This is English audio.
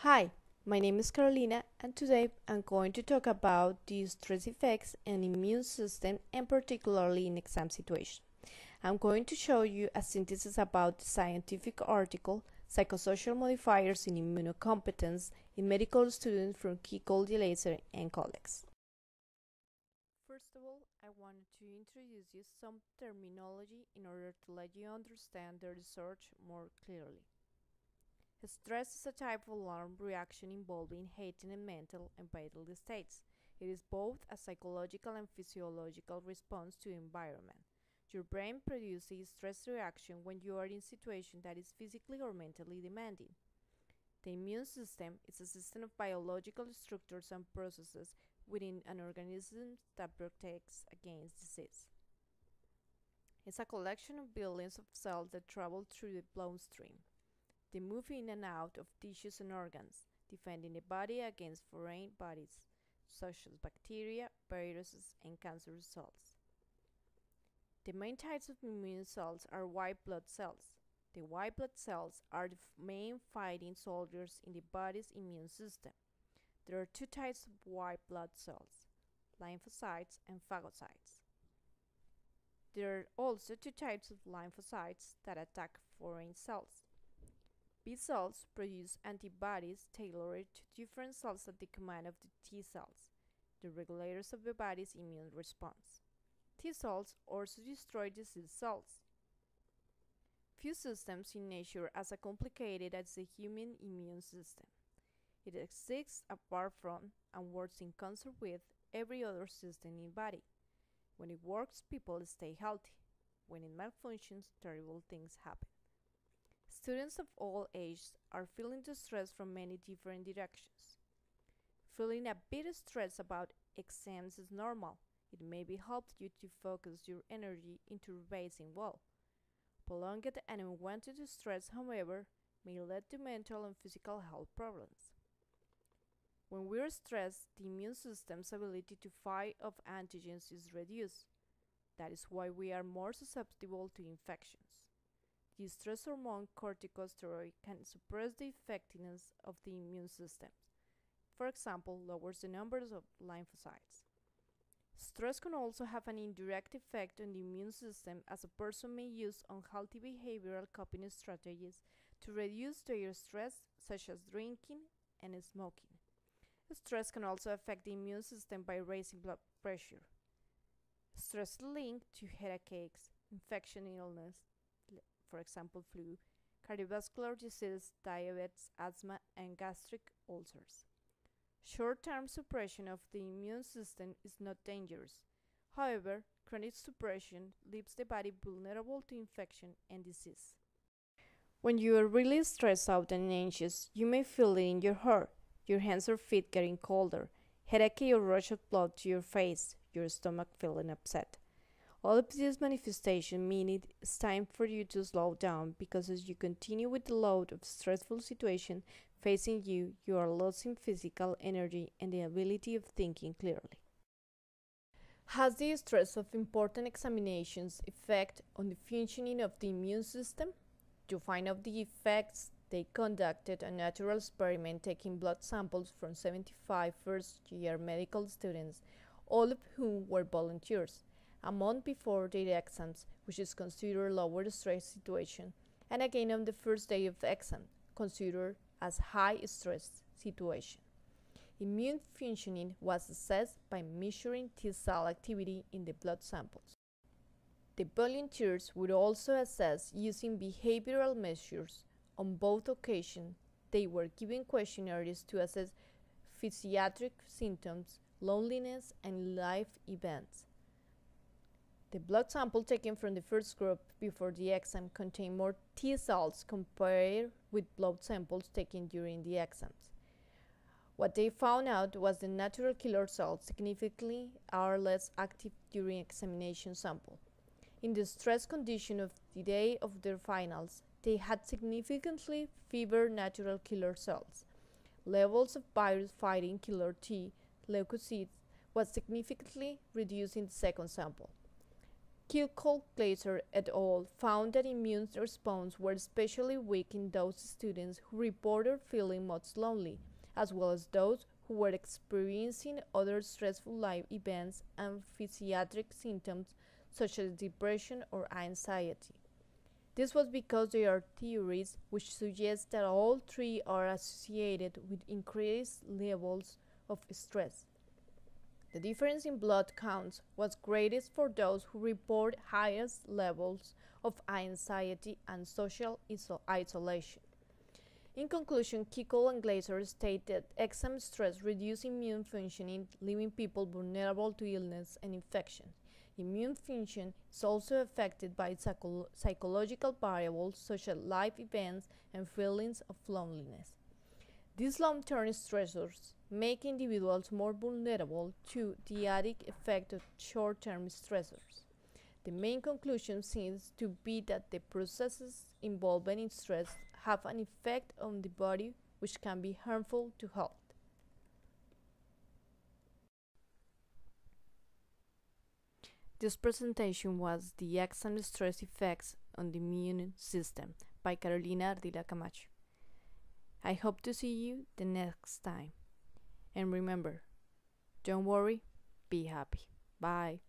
Hi, my name is Carolina and today I'm going to talk about the stress effects on the immune system and particularly in exam situations. I'm going to show you a synthesis about the scientific article Psychosocial Modifiers in Immunocompetence in Medical Students from COPY.wmv and colleagues. First of all, I wanted to introduce you some terminology in order to let you understand the research more clearly. Stress is a type of alarm reaction involving heightened mental and bodily states. It is both a psychological and physiological response to environment. Your brain produces a stress reaction when you are in a situation that is physically or mentally demanding. The immune system is a system of biological structures and processes within an organism that protects against disease. It's a collection of billions of cells that travel through the bloodstream. They move in and out of tissues and organs, defending the body against foreign bodies, such as bacteria, viruses, and cancerous cells. The main types of immune cells are white blood cells. The white blood cells are the main fighting soldiers in the body's immune system. There are two types of white blood cells, lymphocytes and phagocytes. There are also two types of lymphocytes that attack foreign cells. B cells produce antibodies tailored to different cells at the command of the T cells, the regulators of the body's immune response. T cells also destroy disease cells. Few systems in nature are as complicated as the human immune system. It exists apart from and works in concert with every other system in the body. When it works, people stay healthy. When it malfunctions, terrible things happen. Students of all ages are feeling the stress from many different directions. Feeling a bit stressed about exams is normal. It maybe helped you to focus your energy into revising well. Prolonged and unwanted stress, however, may lead to mental and physical health problems. When we're stressed, the immune system's ability to fight off antigens is reduced. That is why we are more susceptible to infections. The stress hormone corticosteroid can suppress the effectiveness of the immune system. For example, lowers the numbers of lymphocytes. Stress can also have an indirect effect on the immune system, as a person may use unhealthy behavioral coping strategies to reduce their stress, such as drinking and smoking. Stress can also affect the immune system by raising blood pressure. Stress is linked to headaches, infection illness, for example flu, cardiovascular disease, diabetes, asthma, and gastric ulcers. Short-term suppression of the immune system is not dangerous. However, chronic suppression leaves the body vulnerable to infection and disease. When you are really stressed out and anxious, you may feel it in your heart, your hands or feet getting colder, headache or rush of blood to your face, your stomach feeling upset. All of these manifestations mean it is time for you to slow down, because as you continue with the load of stressful situation facing you, you are losing physical energy and the ability of thinking clearly. Has the stress of important examinations effect on the functioning of the immune system? To find out the effects, they conducted a natural experiment taking blood samples from 75 first-year medical students, all of whom were volunteers, a month before their exams, which is considered a lower stress situation, and again on the first day of exam, considered as high stress situation. Immune functioning was assessed by measuring T cell activity in the blood samples. The volunteers would also assess using behavioral measures. On both occasions, they were given questionnaires to assess physiatric symptoms, loneliness, and life events. The blood sample taken from the first group before the exam contained more T cells compared with blood samples taken during the exams. What they found out was the natural killer cells significantly are less active during examination sample. In the stress condition of the day of their finals, they had significantly fewer natural killer cells. Levels of virus-fighting killer T leukocytes was significantly reduced in the second sample. Glaser et al. Found that immune responses were especially weak in those students who reported feeling most lonely, as well as those who were experiencing other stressful life events and physiatric symptoms such as depression or anxiety. This was because there are theories which suggest that all three are associated with increased levels of stress. The difference in blood counts was greatest for those who report highest levels of anxiety and social isolation. In conclusion, Kickel and Glaser state that exam stress reduces immune functioning, leaving people vulnerable to illness and infection. Immune function is also affected by psychological variables such as life events and feelings of loneliness. These long-term stressors make individuals more vulnerable to the added effect of short-term stressors. The main conclusion seems to be that the processes involved in stress have an effect on the body which can be harmful to health. This presentation was The Exam Stress Effects on the Immune System by Carolina Ardila Camacho. I hope to see you the next time. And remember, don't worry, be happy. Bye.